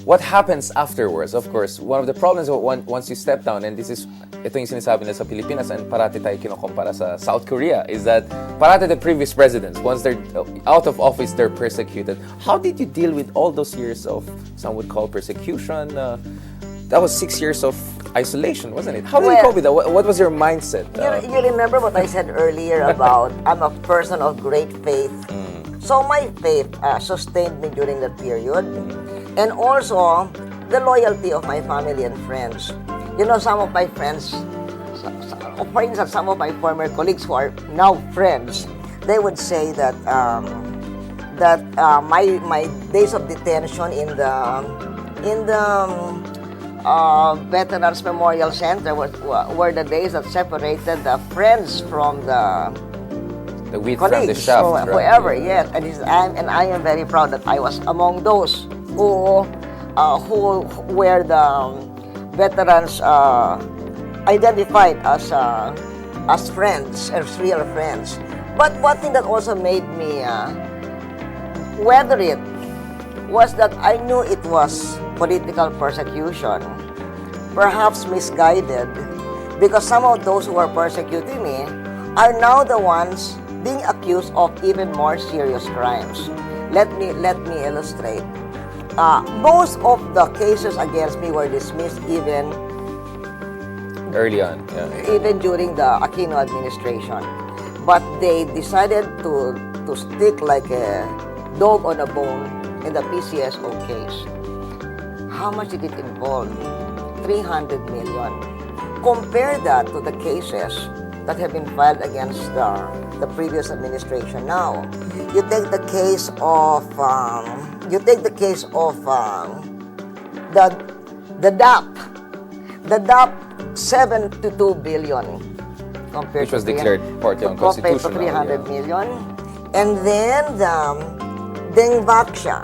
What happens afterwards? Of course, one of the problems once you step down, and ito yung sinasabi nila sa Pilipinas and parati tayo kinukumpara sa South Korea, is that parati the previous presidents, once they're out of office, they're persecuted. How did you deal with all those years of, some would call persecution? That was 6 years of isolation, wasn't it? How did you cope with that? What was your mindset? You remember what I said earlier about I'm a person of great faith. So my faith sustained me during that period. And also, the loyalty of my family and friends. You know, some of my friends, for instance, some of my former colleagues who are now friends, they would say that my days of detention in the Veterans Memorial Center were the days that separated the friends from the wheat colleagues, from the shaft, so, right? whoever, yes. And I am very proud that I was among those who were the veterans identified as friends, as real friends. But one thing that also made me weather it was that I knew it was political persecution, perhaps misguided, because some of those who are persecuting me are now the ones being accused of even more serious crimes. Let me illustrate. Most of the cases against me were dismissed even early on, even during the Aquino administration. But they decided to stick like a dog on a bone in the PCSO case. How much did it involve? 300 million. Compare that to the cases that have been filed against the previous administration. Now, you take the case of the DAP. The DAP, 72 billion compared which was to declared partly unconstitutional. Compared to 300 million. And then the Dengvaksha,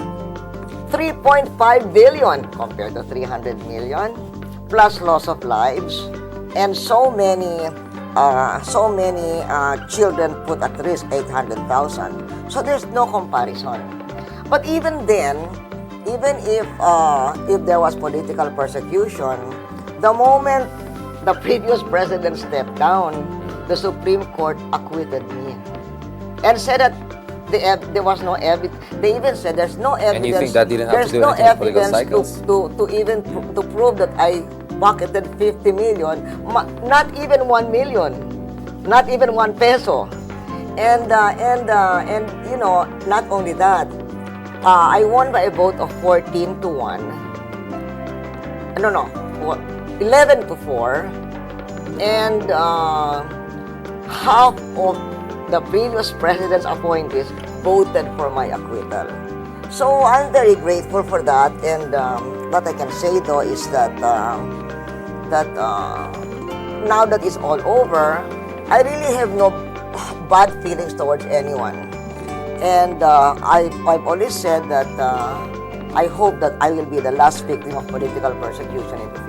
3.5 billion compared to 300 million, plus loss of lives, and so many children put at risk, 800,000. So there's no comparison. But even then, even if there was political persecution, the moment the previous president stepped down, the Supreme Court acquitted me and said that there was no evidence. They even said there's no evidence. And you think that didn't have to do no anything with political evidence cycles? to prove that I pocketed 50 million, not even 1 million, not even 1 peso. And you know, not only that, I won by a vote of 14 to 1. No, 11 to 4. And half of the previous president's appointees voted for my acquittal. So I'm very grateful for that. And what I can say though is that now that it's all over, I really have no bad feelings towards anyone. And I've always said that I hope that I will be the last victim of political persecution in the future.